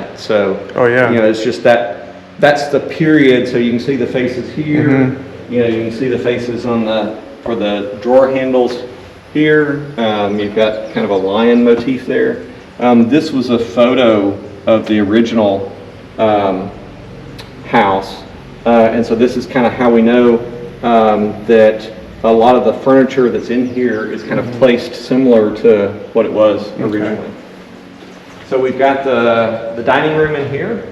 that. So, Oh, yeah. you know, it's just that's the period. So you can see the faces here. You know, you can see the faces on for the drawer handles here. You've got kind of a lion motif there. This was a photo of the original house. And so this is kind of how we know that a lot of the furniture that's in here is kind of placed similar to what it was originally. So we've got the dining room in here.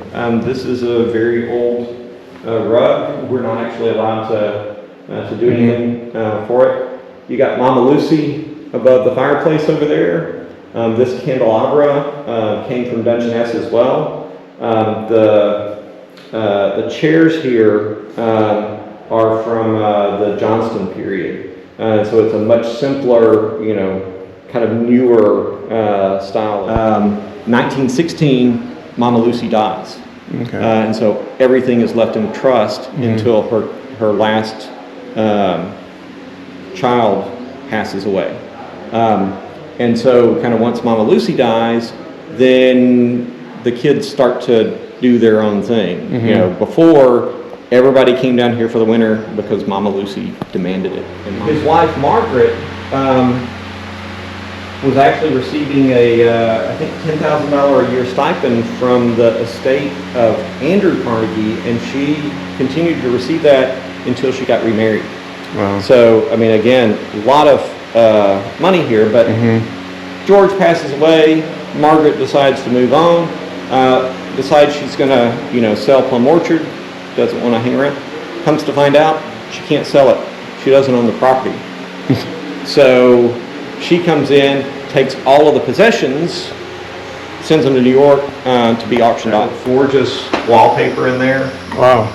This is a very old rug. We're not actually allowed to do anything for it. You got Mama Lucy above the fireplace over there. This candelabra came from Dungeness as well. The chairs here are from the Johnston period. So it's a much simpler, you know, kind of newer style. 1916, Mama Lucy dies. Okay. And so everything is left in trust until her last child passes away. And so kind of once Mama Lucy dies, then the kids start to do their own thing. You know, before everybody came down here for the winter because Mama Lucy demanded it. And his wife Margaret was actually receiving I think $10,000 a year stipend from the estate of Andrew Carnegie, and she continued to receive that until she got remarried. Wow. So I mean, again, a lot of money here, but George passes away. Margaret decides to move on. Decides she's going to, you know, sell Plum Orchard. Doesn't want to hang around. Comes to find out, she can't sell it. She doesn't own the property. So she comes in, takes all of the possessions, sends them to New York to be auctioned off. Gorgeous wallpaper in there. Wow.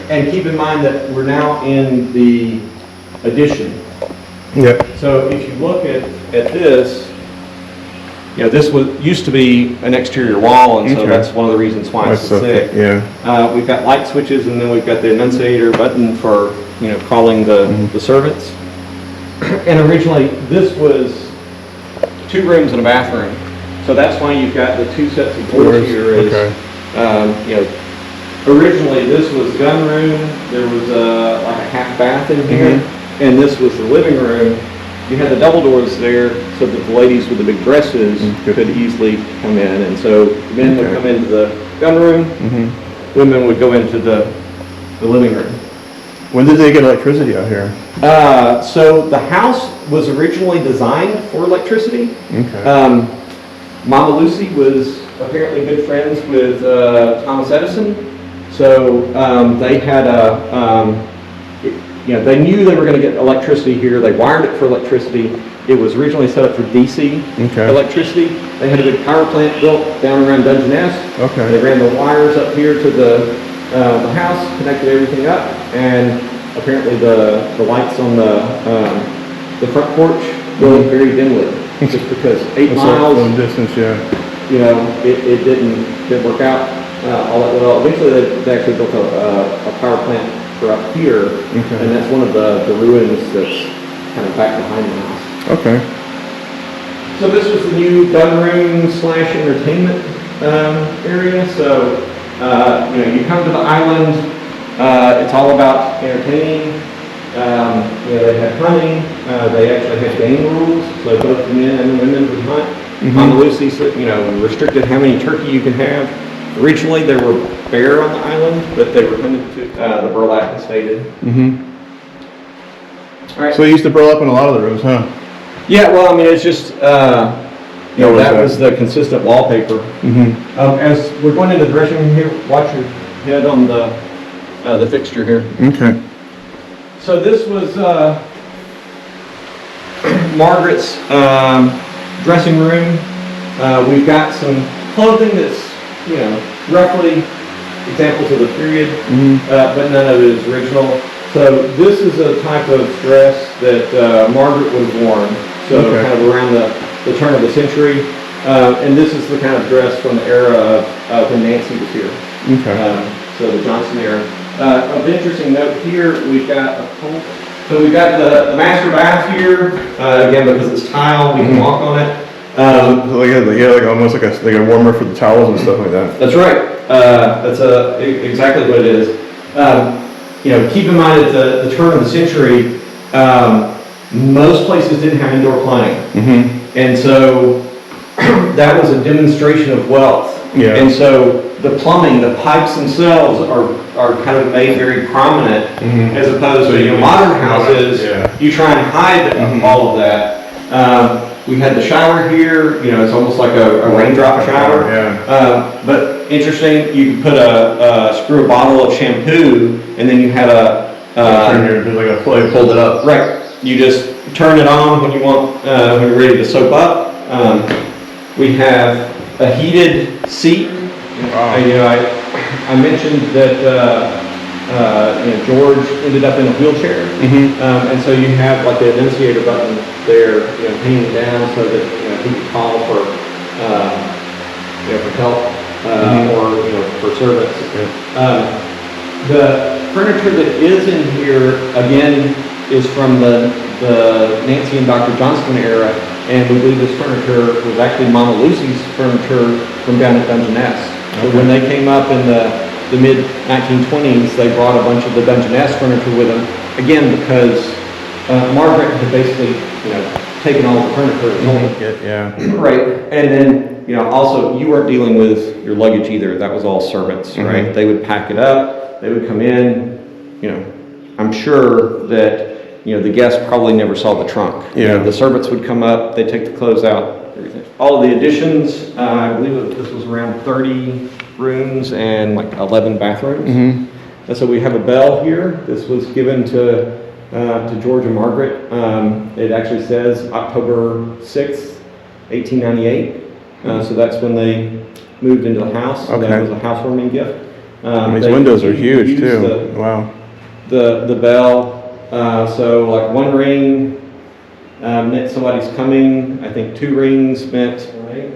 And keep in mind that we're now in the addition. Yep. So if you look at this, you know, this used to be an exterior wall, and so that's one of the reasons why it's so thick. Yeah. We've got light switches, and then we've got the annunciator button for, you know, calling the servants. And originally, this was 2 rooms and a bathroom. So that's why you've got the 2 sets of doors here. You know, originally this was gun room. There was like a half bath in here, and this was the living room. You had the double doors there so that the ladies with the big dresses could easily come in. And so the men would come into the gun room, women would go into the living room. When did they get electricity out here? So the house was originally designed for electricity. Okay. Mama Lucy was apparently good friends with Thomas Edison. So they had you know, they knew they were going to get electricity here. They wired it for electricity. It was originally set up for DC electricity. They had a big power plant built down around Dungeness. Okay. They ran the wires up here to the house, connected everything up, and apparently the lights on the front porch glowed very dimly, just because 8 miles long distance, you know, it didn't work out all that well. Eventually, they actually built a power plant for up here, and that's one of the ruins that's kind of back behind the house. Okay. So this was the new gun room / entertainment area. So you know, you come to the island, it's all about entertaining. You know, they had hunting. They actually had game rules, so both the men and the women would hunt. Mama Lucy, you know, restricted how many turkey you can have. Originally, there were bear on the island, but they were hunted to the burlap instated. All right. So they used to burl up in a lot of the rooms, huh? Yeah, well, I mean, it's just, you know, that was the consistent wallpaper. As we're going into the dressing room here, watch your head on the fixture here. Okay. So this was Margaret's dressing room. We've got some clothing that's, you know, roughly examples of the period, but none of it is original. So this is a type of dress that Margaret would have worn, so kind of around the turn of the century. And this is the kind of dress from the era of when Nancy was here. So the Johnson era. Of interesting note here, we've got so we've got the master bath here. Again, because it's tile, we can walk on it. So like almost like a warmer for the towels and stuff like that. That's right. That's exactly what it is. Keep in mind at the turn of the century, most places didn't have indoor plumbing. Mm-hmm. And so that was a demonstration of wealth. Yeah. And so the plumbing, the pipes themselves are kind of made very prominent, mm-hmm. as opposed to modern houses. Yeah. You try and hide mm-hmm. all of that. We had the shower here. It's almost like a raindrop shower. Yeah. But interesting, you could put screw a bottle of shampoo, and then you had there's like a plug, pulled it up. Right. You just turn it on when you want, when you're ready to soap up. We have a heated seat. Wow. I mentioned that George ended up in a wheelchair, mm-hmm. and so you have like the annunciator button there, hanging down so that he can call for for help mm-hmm. or for service. Yeah. The furniture that is in here again is from the Nancy and Dr. Johnston era, and we believe this furniture was actually Mama Lucy's furniture from down at Dungeness. So when they came up in the mid-1920s, they brought a bunch of the Dungeness furniture with them, again because Margaret had basically taken all the furniture and sold it. Yeah. Right, and then also you weren't dealing with your luggage either. That was all servants, mm-hmm. right? They would pack it up, they would come in. I'm sure that the guests probably never saw the trunk. Yeah. The servants would come up, they'd take the clothes out, everything. All of the additions, I believe this was around 30 rooms and like 11 bathrooms. Mm-hmm. And so we have a bell here. This was given to George and Margaret. It actually says October 6th, 1898. So that's when they moved into the house. Okay. That was a housewarming gift. These windows are huge too. Wow. The bell. So like one ring meant somebody's coming. I think 2 rings meant, right?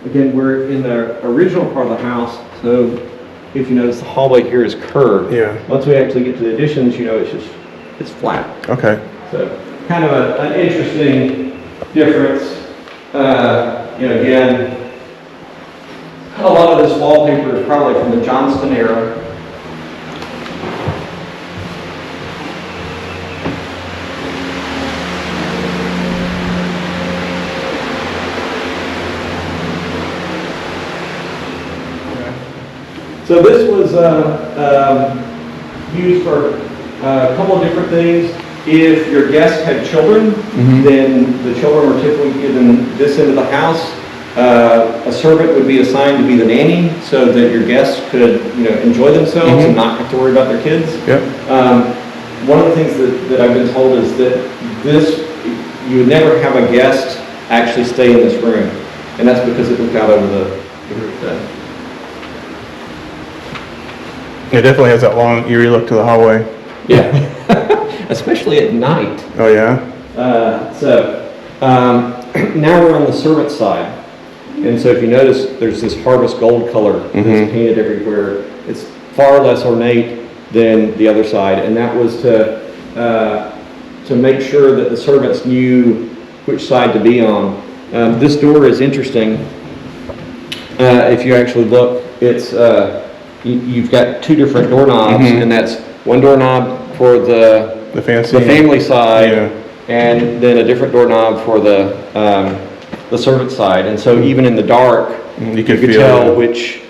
Again, we're in the original part of the house. So if you notice, the hallway here is curved. Yeah. Once we actually get to the additions, it's flat. Okay. So kind of an interesting difference. Again, a lot of this wallpaper is probably from the Johnston era. So this was used for a couple of different things. If your guests had children, mm-hmm. then the children were typically given this end of the house. A servant would be assigned to be the nanny so that your guests could enjoy themselves mm-hmm. and not have to worry about their kids. Yep. One of the things that I've been told is that you would never have a guest actually stay in this room, and that's because it looked out over the roof then. It definitely has that long, eerie look to the hallway. Yeah, especially at night. Oh yeah? Now we're on the servant side. And so if you notice, there's this harvest gold color that's mm-hmm. painted everywhere. It's far less ornate than the other side. And that was to make sure that the servants knew which side to be on. This door is interesting. If you actually look, it's you've got 2 different doorknobs, mm-hmm. and that's one doorknob for the family side, yeah. and then a different doorknob for the servant side. And so even in the dark, you could tell which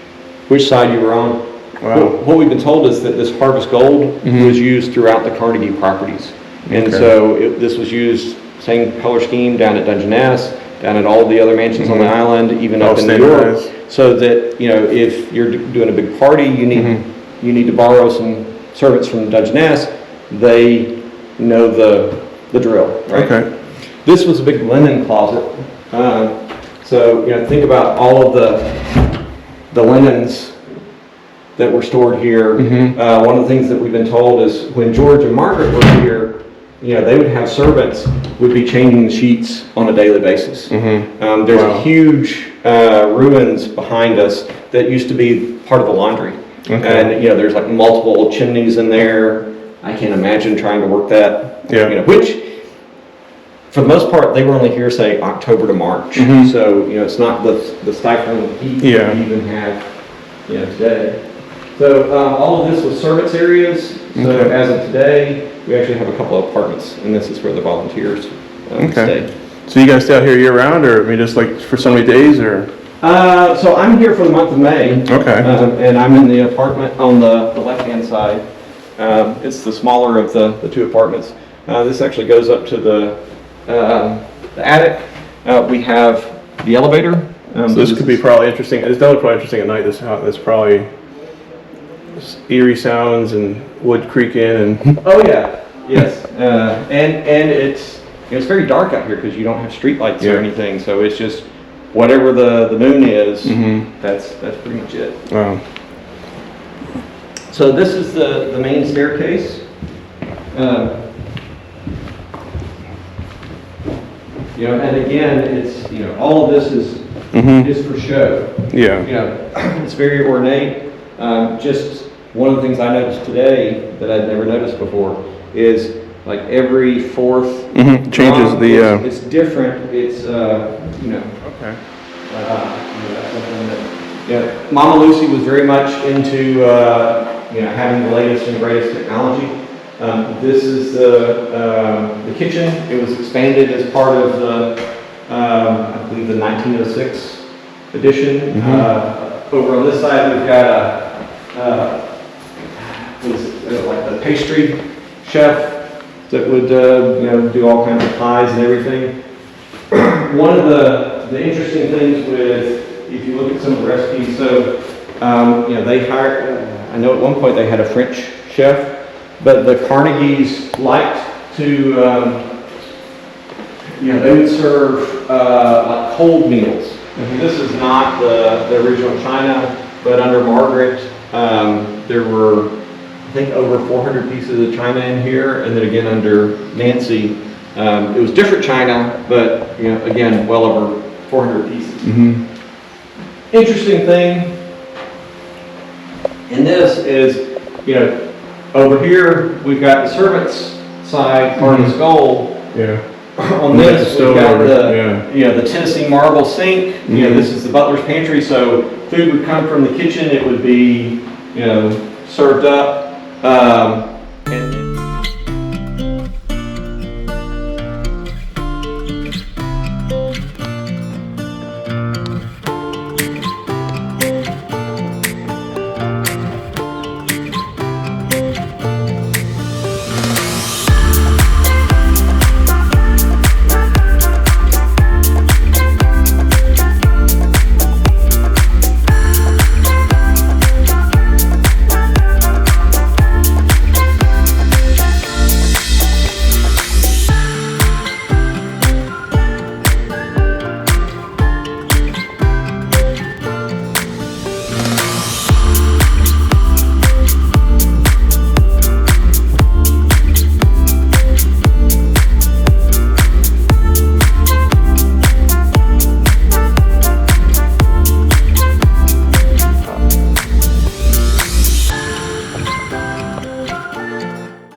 side you were on. Wow. What we've been told is that this harvest gold mm-hmm. was used throughout the Carnegie properties. And so this was used, same color scheme down at Dungeness, down at all the other mansions mm-hmm. on the island, even up in New York. So that, if you're doing a big party, you need mm-hmm. you need to borrow some servants from Dungeness. They know the drill, right? Okay. This was a big linen closet. So think about all of the linens that were stored here. Mm-hmm. One of the things that we've been told is when George and Margaret were here, they would have servants would be changing the sheets on a daily basis. Mm-hmm. There's a huge ruins behind us that used to be part of the laundry. Okay. And there's like multiple chimneys in there. I can't imagine trying to work that. Yeah. Which for the most part, they were only here, say, October to March. Mhm. So, it's not the stifling heat Yeah. that we even have, today. So, all of this was service areas. So, Okay. as of today, we actually have a couple of apartments, and this is where the volunteers stay. So you guys stay out here year round, or I mean, just like for so many days, or? So I'm here for the month of May. Okay. And I'm in the apartment on the left-hand side. It's the smaller of the two apartments. This actually goes up to the attic. We have the elevator. So this could be probably interesting. It's definitely probably interesting at night. This probably eerie sounds and wood creaking and. Oh yeah, yes. And it's very dark out here because you don't have street lights or anything. So it's just whatever the moon is. That's pretty much it. Wow. So this is the main staircase. And again, it's all of this is for show. Yeah. It's very ornate. Just one of the things I noticed today that I'd never noticed before is like every fourth Changes rung, the. it's different. It's Okay. that's something that Mama Lucy was very much into having the latest and greatest technology. This is the kitchen. It was expanded as part of the I believe the 1906 edition. Over on this side we've got like the pastry chef that would do all kinds of pies and everything. One of the interesting things if you look at some of the recipes, so they hired. I know at one point they had a French chef, but the Carnegies liked to. They would serve like cold meals. This is not the original china, but under Margaret, there were, I think, over 400 pieces of china in here, and then again under Nancy, it was different china, but again, well over 400 pieces. Interesting thing in this is, over here we've got the servants' side part of this gold. Yeah. On this, we've got the Tennessee marble sink. This is the butler's pantry, so food would come from the kitchen. It would be, served up.